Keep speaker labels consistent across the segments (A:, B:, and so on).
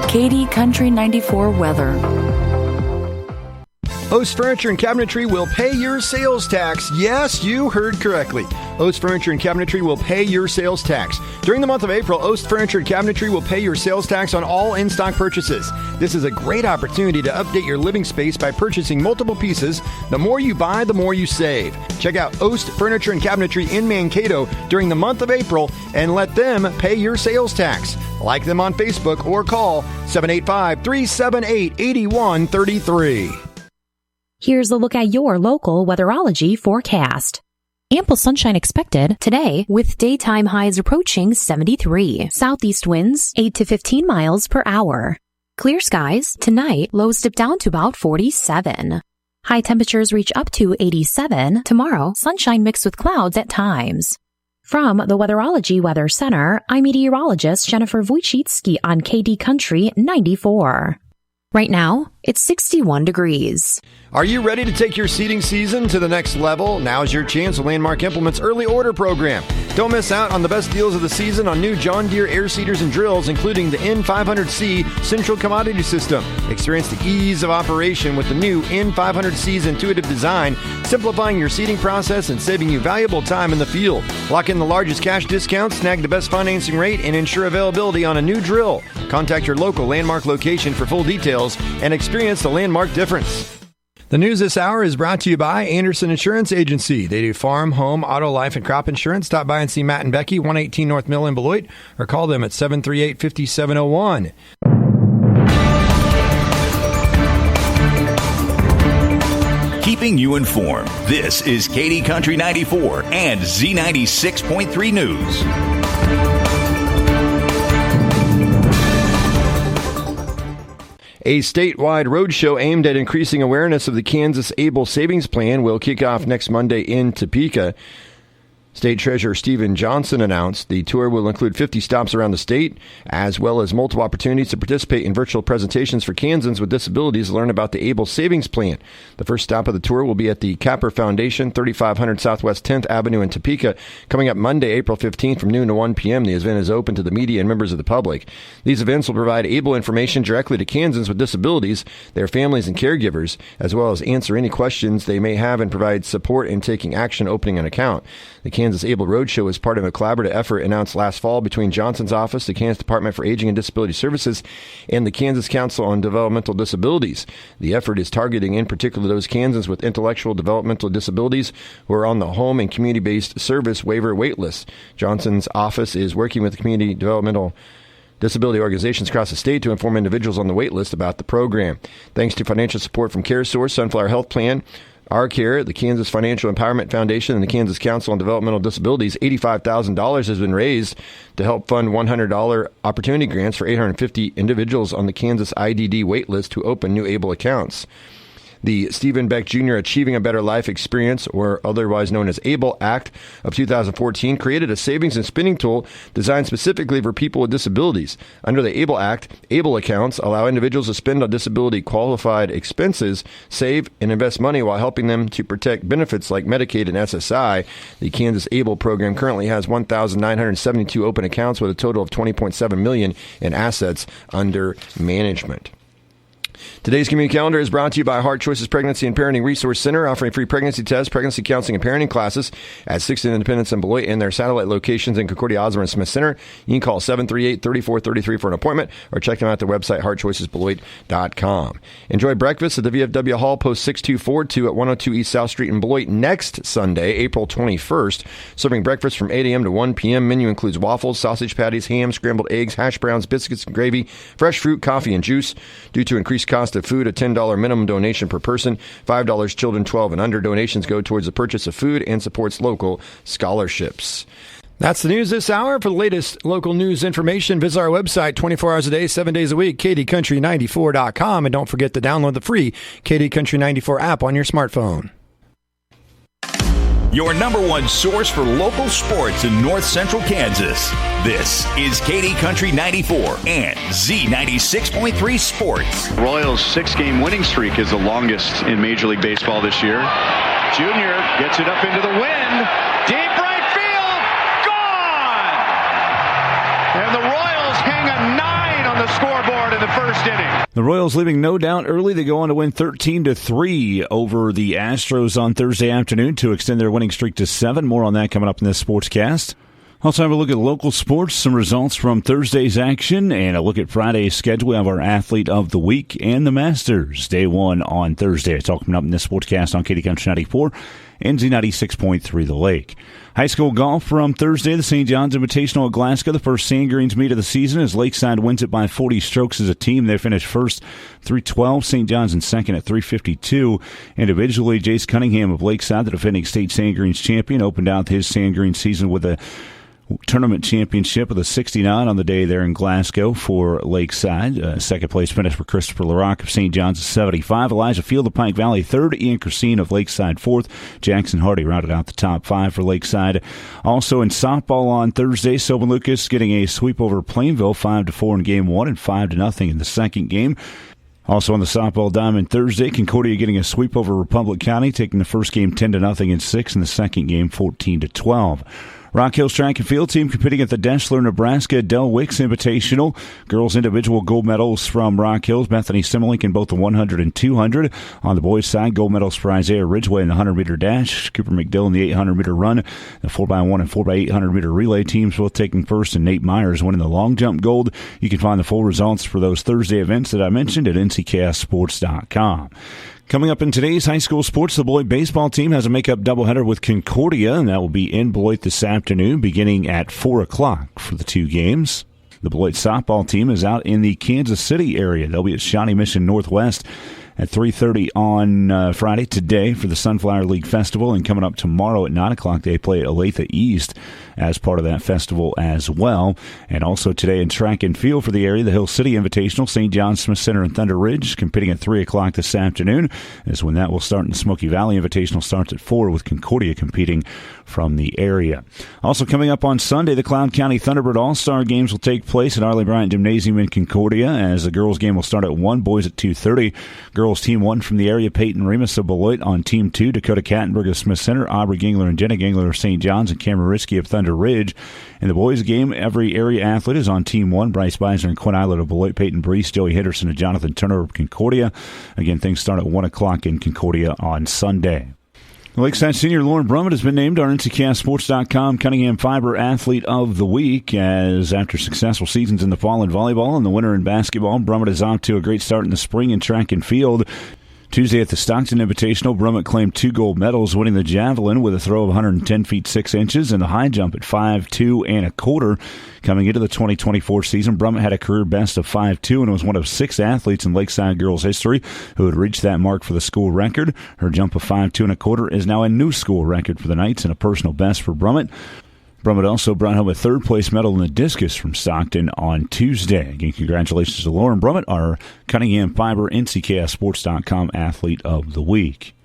A: KD Country 94 weather.
B: Oast Furniture and Cabinetry will pay your sales tax. Yes, you heard correctly. Oast Furniture and Cabinetry will pay your sales tax. During the month of April, Oast Furniture and Cabinetry will pay your sales tax on all in-stock purchases. This is a great opportunity to update your living space by purchasing multiple pieces. The more you buy, the more you save. Check out Oast Furniture and Cabinetry in Mankato during the month of April and let them pay your sales tax. Like them on Facebook or call 785-378-8133.
C: Here's a look at your local weatherology forecast. Ample sunshine expected today with daytime highs approaching 73. Southeast winds 8 to 15 miles per hour. Clear skies tonight, lows dip down to about 47. High temperatures reach up to 87. Tomorrow, sunshine mixed with clouds at times. From the Weatherology Weather Center, I'm meteorologist Jennifer Wojcicki on KD Country 94. Right now, it's 61 degrees.
B: Are you ready to take your seeding season to the next level? Now's your chance with Landmark Implement's early order program. Don't miss out on the best deals of the season on new John Deere air seeders and drills, including the N500C Central Commodity System. Experience the ease of operation with the new N500C's intuitive design, simplifying your seeding process and saving you valuable time in the field. Lock in the largest cash discount, snag the best financing rate, and ensure availability on a new drill. Contact your local Landmark location for full details and experience the Landmark difference. The news this hour is brought to you by Anderson Insurance Agency. They do farm, home, auto, life, and crop insurance. Stop by and see Matt and Becky, 118 North Mill in Beloit, or call them at 738-5701.
D: Keeping you informed, this is KD Country 94 and Z96.3 News.
B: A statewide roadshow aimed at increasing awareness of the Kansas Able Savings Plan will kick off next Monday in Topeka. State Treasurer Stephen Johnson announced the tour will include 50 stops around the state, as well as multiple opportunities to participate in virtual presentations for Kansans with disabilities to learn about the Able Savings Plan. The first stop of the tour will be at the Capper Foundation, 3500 Southwest 10th Avenue in Topeka, coming up Monday, April 15th from noon to 1 p.m. The event is open to the media and members of the public. These events will provide Able information directly to Kansans with disabilities, their families, and caregivers, as well as answer any questions they may have and provide support in taking action opening an account. The Kansas Able Roadshow is part of a collaborative effort announced last fall between Johnson's office, the Kansas Department for Aging and Disability Services, and the Kansas Council on Developmental Disabilities. The effort is targeting in particular those Kansans with intellectual developmental disabilities who are on the home and community-based service waiver waitlist. Johnson's office is working with community developmental disability organizations across the state to inform individuals on the wait list about the program. Thanks to financial support from CareSource, Sunflower Health Plan, R-Care, the Kansas Financial Empowerment Foundation, and the Kansas Council on Developmental Disabilities, $85,000 has been raised to help fund $100 opportunity grants for 850 individuals on the Kansas IDD waitlist who open new ABLE accounts. The Stephen Beck Jr. Achieving a Better Life Experience, or otherwise known as ABLE Act of 2014, created a savings and spending tool designed specifically for people with disabilities. Under the ABLE Act, ABLE accounts allow individuals to spend on disability qualified expenses, save, and invest money while helping them to protect benefits like Medicaid and SSI. The Kansas ABLE program currently has 1,972 open accounts with a total of $20.7 million in assets under management. Today's community calendar is brought to you by Heart Choices Pregnancy and Parenting Resource Center, offering free pregnancy tests, pregnancy counseling, and parenting classes at 16 Independence and Beloit and their satellite locations in Concordia, Osborne, and Smith Center. You can call 738-3433 for an appointment or check them out at their website, heartchoicesbeloit.com. Enjoy breakfast at the VFW Hall, Post 6242 at 102 East South Street in Beloit next Sunday, April 21st, serving breakfast from 8 a.m. to 1 p.m. Menu includes waffles, sausage patties, ham, scrambled eggs, hash browns, biscuits and gravy, fresh fruit, coffee, and juice. Due to increased cost of food, a $10 minimum donation per person, $5 children 12 and under. Donations go towards the purchase of food and supports local scholarships. That's the news this hour. For the latest local news information, visit our website 24 hours a day, 7 days a week, kdcountry94.com. And don't forget to download the free KD Country 94 app on your smartphone.
D: Your number one source for local sports in north central Kansas. This is KD Country 94 and Z96.3 Sports.
E: Royals' 6-game winning streak is the longest in Major League Baseball this year. Junior gets it up into the wind. Deep right field. Gone! And the Royals hang a 9 on the scoreboard in the first
F: The Royals leaving no doubt early. They go on to win 13-3 over the Astros on Thursday afternoon to extend their winning streak to 7. More on that coming up in this Sportscast. Also have a look at local sports, some results from Thursday's action, and a look at Friday's schedule. We have our Athlete of the Week and the Masters. Day 1 on Thursday. It's all coming up in this Sportscast on Katy Country 94 and Z96.3 The Lake. High school golf from Thursday, the St. John's Invitational at Glasgow, the first Sand Greens meet of the season, as Lakeside wins it by 40 strokes as a team. They finish first, 312. St. John's in second at 352. Individually, Jace Cunningham of Lakeside, the defending state Sand Greens champion, opened out his Sand Greens season with a tournament championship with a 69 on the day there in Glasgow for Lakeside. Second place finish for Christopher LaRock of St. John's, 75. Elijah Field of Pike Valley, third. Ian Christine of Lakeside, fourth. Jackson Hardy rounded out the top 5 for Lakeside. Also in softball on Thursday, Sylvan Lucas getting a sweep over Plainville, 5-4 in game 1 and 5-0 in the second game. Also on the softball diamond Thursday, Concordia getting a sweep over Republic County, taking the first game 10-0 in 6, and the second game 14-12. Rock Hills Track and Field team competing at the Deshler, Nebraska Del Wicks Invitational. Girls individual gold medals from Rock Hills, Bethany Simmelink in both the 100 and 200. On the boys' side, gold medals for Isaiah Ridgeway in the 100-meter dash, Cooper McDill in the 800-meter run, the 4x1 and 4x800-meter relay teams both taking first, and Nate Myers winning the long jump gold. You can find the full results for those Thursday events that I mentioned at ncksports.com. Coming up in today's high school sports, the Beloit baseball team has a makeup doubleheader with Concordia, and that will be in Beloit this afternoon beginning at 4 o'clock for the 2 games. The Beloit softball team is out in the Kansas City area. They'll be at Shawnee Mission Northwest at 3:30 on Friday today for the Sunflower League Festival, and coming up tomorrow at 9 o'clock they play at Olathe East as part of that festival as well. And also today in track and field for the area, the Hill City Invitational, St. John's Smith Center and Thunder Ridge competing at 3 o'clock this afternoon is when that will start, and the Smoky Valley Invitational starts at 4 with Concordia competing from the area. Also coming up on Sunday, the Cloud County Thunderbird All-Star Games will take place at Arley Bryant Gymnasium in Concordia, as the girls game will start at 1, boys at 2:30. Girls team 1 from the area, Peyton Remus of Beloit. On team 2, Dakota Kattenberg of Smith Center, Aubrey Gingler and Jenna Gingler of St. John's, and Cameron Risky of Thunder Ridge. In the boys game, every area athlete is on team 1. Bryce Beiser and Quinn Eilert of Beloit, Peyton Brees, Joey Henderson and Jonathan Turner of Concordia. Again, things start at 1 o'clock in Concordia on Sunday. Lakeside senior Lauren Brummett has been named our NCCastSports.com Cunningham Fiber Athlete of the Week, as after successful seasons in the fall in volleyball and the winter in basketball, Brummett is off to a great start in the spring in track and field. Tuesday at the Stockton Invitational, Brummett claimed 2 gold medals, winning the javelin with a throw of 110 feet 6 inches and the high jump at 5'2" and a quarter. Coming into the 2024 season, Brummett had a career best of 5'2" and was one of 6 athletes in Lakeside girls history who had reached that mark for the school record. Her jump of 5'2" and a quarter is now a new school record for the Knights and a personal best for Brummett. Brummett also brought home a third-place medal in the discus from Stockton on Tuesday. Again, congratulations to Lauren Brummett, our Cunningham Fiber NCKSports.com Athlete of the Week.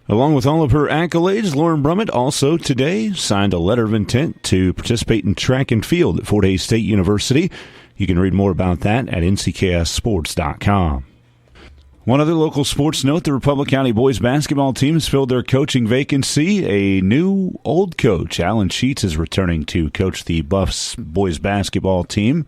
F: Along with all of her accolades, Lauren Brummett also today signed a letter of intent to participate in track and field at Fort Hays State University. You can read more about that at NCKSports.com. One other local sports note, the Republic County boys basketball team has filled their coaching vacancy. A new old coach, Alan Sheets, is returning to coach the Buffs boys basketball team.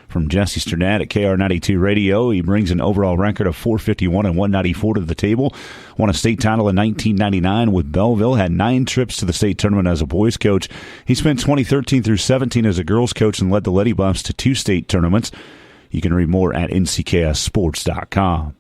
F: From Jesse Sternad at KR92 Radio, he brings an overall record of 451 and 194 to the table. Won a state title in 1999 with Belleville, had 9 trips to the state tournament as a boys coach. He spent 2013 through 17 as a girls coach and led the Lady Buffs to 2 state tournaments. You can read more at NCKSports.com.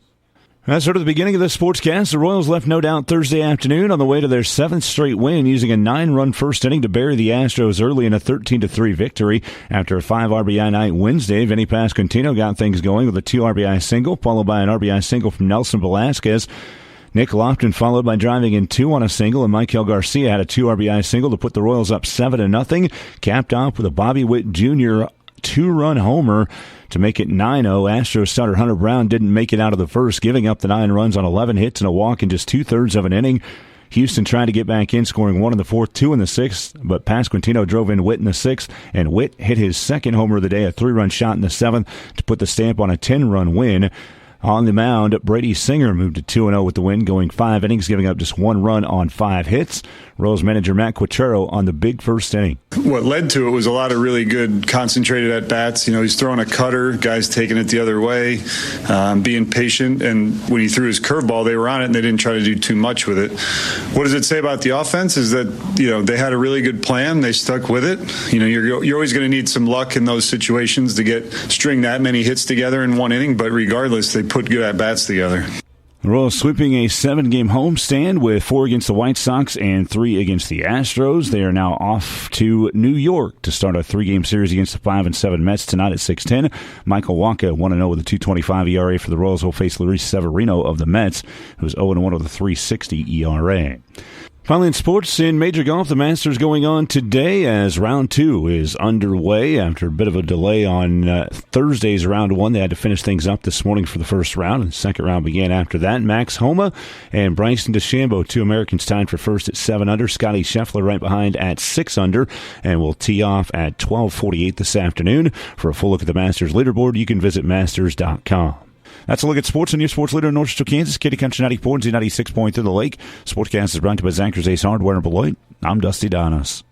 F: That's sort of the beginning of this sportscast. The Royals left no doubt Thursday afternoon on the way to their 7th straight win, using a 9-run first inning to bury the Astros early in a 13-3 victory. After a 5 RBI night Wednesday, Vinny Pasquantino got things going with a 2 RBI single, followed by an RBI single from Nelson Velasquez. Nick Lofton followed by driving in 2 on a single, and Michael Garcia had a 2 RBI single to put the Royals up 7-0, capped off with a Bobby Witt Jr. 2-run homer to make it 9-0. Astros starter Hunter Brown didn't make it out of the first, giving up the 9 runs on 11 hits and a walk in just 2/3 of an inning. Houston tried to get back in, scoring 1 in the 4th, 2 in the 6th, but Pasquantino drove in Witt in the 6th, and Witt hit his second homer of the day, a 3-run shot in the 7th to put the stamp on a 10-run win. On the mound, Brady Singer moved to 2-0 with the win, going 5 innings, giving up just 1 run on 5 hits. Royals manager Matt Quatraro on the big first inning.
G: What led to it was a lot of really good concentrated at-bats. He's throwing a cutter, guys taking it the other way, being patient, and when he threw his curveball, they were on it, and they didn't try to do too much with it. What does it say about the offense is that, they had a really good plan. They stuck with it. You're always going to need some luck in those situations to string that many hits together in one inning, but regardless, they put good at-bats together.
F: The Royals sweeping a 7-game homestand with 4 against the White Sox and 3 against the Astros. They are now off to New York to start a 3-game series against the 5-7 Mets tonight at 6:10. Michael Wacha 1-0 with a 2.25 ERA for the Royals. Will face Luis Severino of the Mets, who's 0-1 with a 3.60 ERA. Finally, in sports, in Major Golf, the Masters going on today as round 2 is underway after a bit of a delay on Thursday's round 1. They had to finish things up this morning for the first round, and the second round began after that. Max Homa and Bryson DeChambeau, 2 Americans tied for first at 7 under. Scotty Scheffler right behind at 6 under, and will tee off at 12:48 this afternoon. For a full look at the Masters leaderboard, you can visit Masters.com. That's a look at sports and your sports leader in North Central Kansas, Katy Country 94 and Z96.3 The Lake. Sportscast is brought to you by Zachary Ace Hardware in Beloit. I'm Dusty Donis.